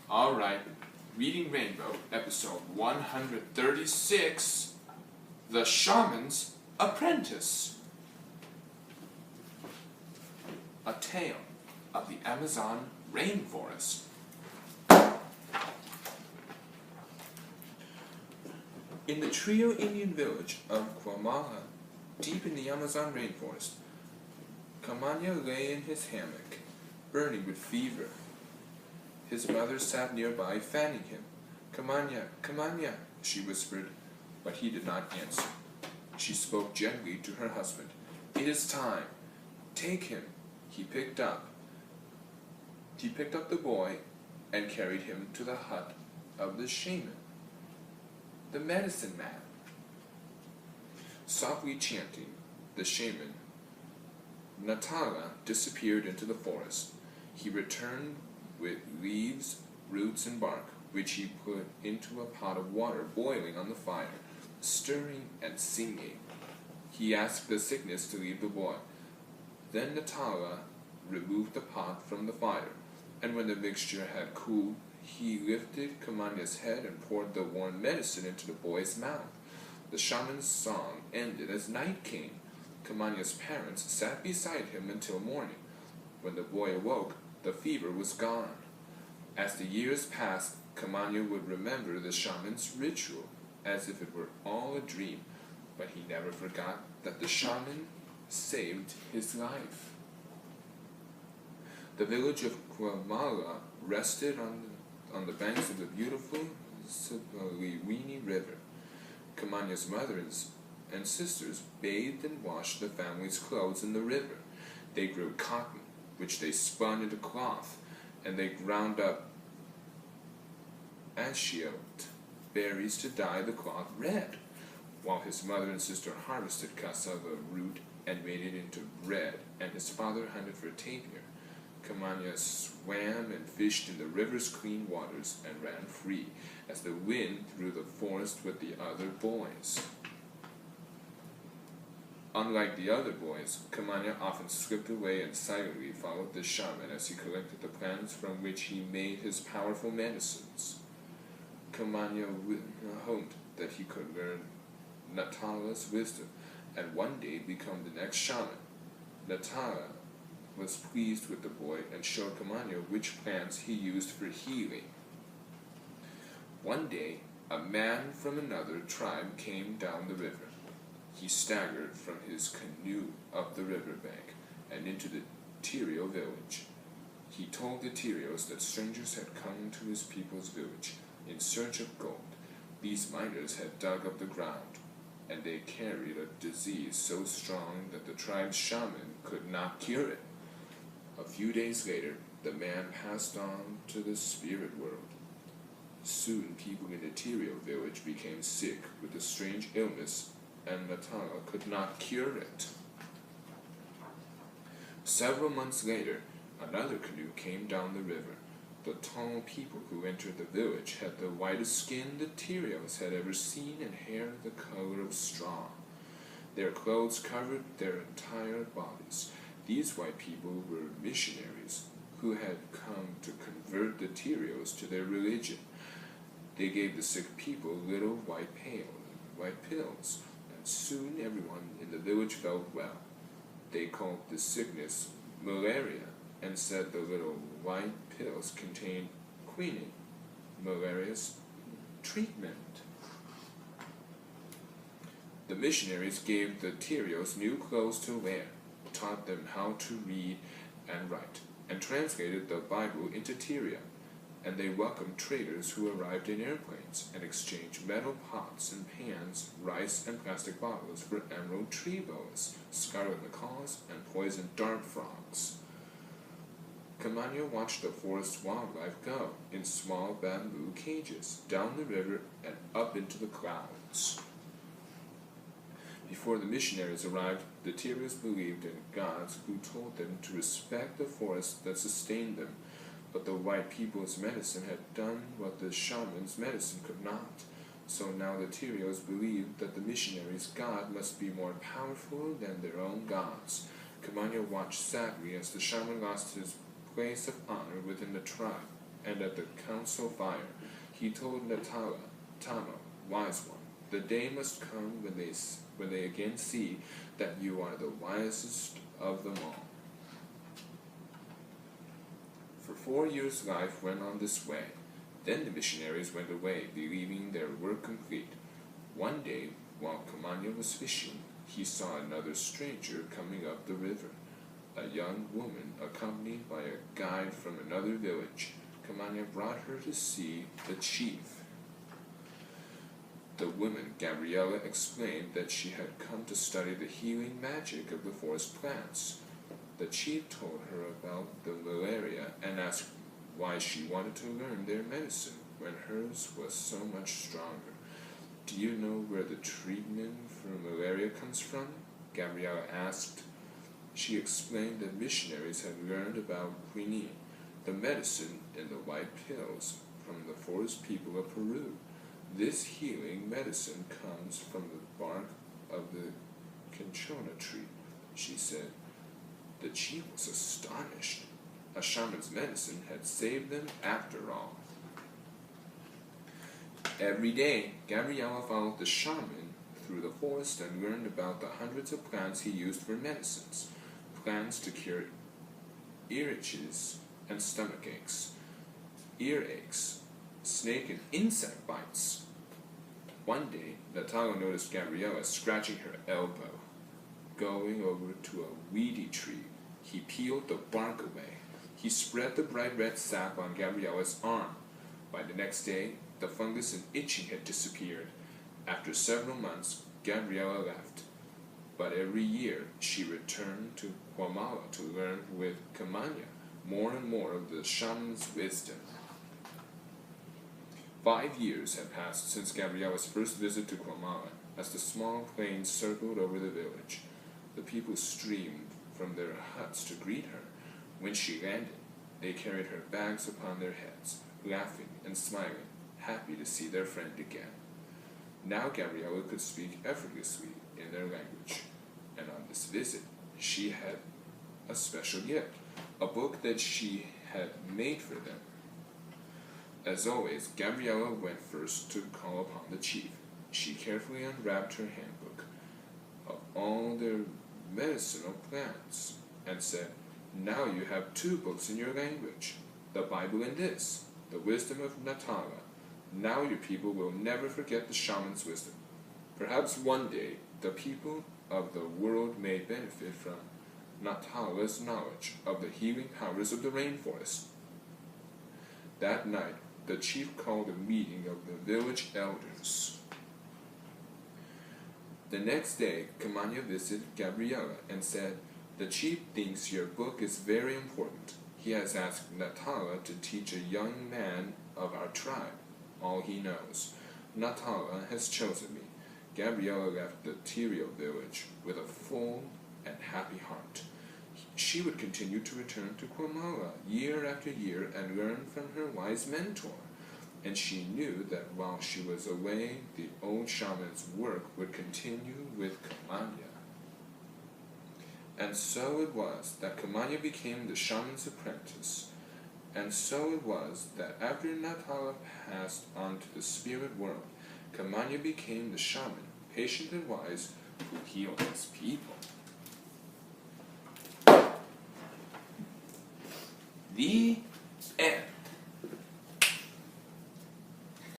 Alright, Reading Rainbow, episode 136, The Shaman's Apprentice. A tale of the Amazon rainforest. In the Trio Indian village of Guamala, deep in the Amazon rainforest, Camanya lay in his hammock, burning with fever. His mother sat nearby, fanning him. "Camanya, Camanya," she whispered, but he did not answer. She spoke gently to her husband. "It is time. Take him." He picked up the boy and carried him to the hut of the shaman, the medicine man. Softly chanting, the shaman, Natala, disappeared into the forest. He returned with leaves, roots, and bark, which he put into a pot of water boiling on the fire, stirring and singing. He asked the sickness to leave the boy. Then Natala removed the pot from the fire, and when the mixture had cooled, he lifted Kamanya's head and poured the warm medicine into the boy's mouth. The shaman's song ended as night came. Kamanya's parents sat beside him until morning. When the boy awoke, the fever was gone. As the years passed, Camanya would remember the shaman's ritual as if it were all a dream, but he never forgot that the shaman saved his life. The village of Guamala rested on the banks of the beautiful Sibaliwini River. Camanya's mother and sisters bathed and washed the family's clothes in the river. They grew cotton, which they spun into cloth, and they ground up ashiote berries to dye the cloth red, while his mother and sister harvested cassava root and made it into bread, and his father hunted for tapir. Camanya swam and fished in the river's clean waters and ran free as the wind through the forest with the other boys. Unlike the other boys, Camanya often slipped away and silently followed the shaman as he collected the plants from which he made his powerful medicines. Camanya hoped that he could learn Natala's wisdom and one day become the next shaman. Natala was pleased with the boy and showed Camanya which plants he used for healing. One day, a man from another tribe came down the river. He staggered from his canoe up the riverbank and into the Tirio village. He told the Tirios that strangers had come to his people's village in search of gold. These miners had dug up the ground, and they carried a disease so strong that the tribe's shaman could not cure it. A few days later, the man passed on to the spirit world. Soon, people in the Tirio village became sick with a strange illness, and Natala could not cure it. Several months later, another canoe came down the river. The tall people who entered the village had the whitest skin the Tirios had ever seen and hair the color of straw. Their clothes covered their entire bodies. These white people were missionaries who had come to convert the Tirios to their religion. They gave the sick people little white pills, and soon everyone in the village felt well. They called the sickness malaria and said the little white pills contained quinine, malaria's treatment. The missionaries gave the Tirios new clothes to wear, taught them how to read and write, and translated the Bible into Tirio. And they welcomed traders who arrived in airplanes and exchanged metal pots and pans, rice and plastic bottles for emerald tree boas, scarlet macaws, and poisoned dart frogs. Camanya watched the forest wildlife go in small bamboo cages, down the river and up into the clouds. Before the missionaries arrived, the Tirios believed in gods who told them to respect the forest that sustained them. But the white people's medicine had done what the shaman's medicine could not. So now the Tirios believed that the missionaries' God must be more powerful than their own gods. Camanya watched sadly as the shaman lost his place of honor within the tribe. and at the council fire, he told Tama, wise one, the day must come when they again see that you are the wisest of them all. For 4 years life went on this way. Then the missionaries went away, believing their work complete. One day, while Kamanya was fishing, he saw another stranger coming up the river, a young woman accompanied by a guide from another village. Kamanya brought her to see the chief. The woman, Gabriella, explained that she had come to study the healing magic of the forest plants. The chief told her about the malaria and asked why she wanted to learn their medicine when hers was so much stronger. Do you know where the treatment for malaria comes from? Gabriella asked. She explained that missionaries had learned about quinine, the medicine in the white pills, from the forest people of Peru. This healing medicine comes from the bark of the cinchona tree, she said. The chief was astonished. A shaman's medicine had saved them after all. Every day, Gabriella followed the shaman through the forest and learned about the hundreds of plants he used for medicines. Plants to cure earaches and stomach aches, earaches, snake and insect bites. One day, Natala noticed Gabriella scratching her elbow. Going over to a weedy tree, he peeled the bark away. He spread the bright red sap on Gabriella's arm. By the next day, the fungus and itching had disappeared. After several months, Gabriella left. But every year, she returned to Guamala to learn with Kamanya more and more of the shaman's wisdom. 5 years had passed since Gabriella's first visit to Guamala. As the small plane circled over the village, the people streamed from their huts to greet her. When she landed, they carried her bags upon their heads, laughing and smiling, happy to see their friend again. Now Gabriella could speak effortlessly in their language, and on this visit she had a special gift, a book that she had made for them. As always, Gabriella went first to call upon the chief. She carefully unwrapped her handbook of all their medicinal plants and said, now you have 2 books in your language, the Bible and this, the wisdom of Natala. Now your people will never forget the shaman's wisdom. Perhaps one day the people of the world may benefit from Natala's knowledge of the healing powers of the rainforest. That night, the chief called a meeting of the village elders. The next day, Kamanya visited Gabriella and said, the chief thinks your book is very important. He has asked Natala to teach a young man of our tribe all he knows. Natala has chosen me. Gabriella left the Tirio village with a full and happy heart. She would continue to return to Guamala year after year and learn from her wise mentor. And she knew that while she was away, the old shaman's work would continue with Kamanya. And so it was that Kamanya became the shaman's apprentice. And so it was that after Natala passed on to the spirit world, Kamanya became the shaman, patient and wise, who healed his people. The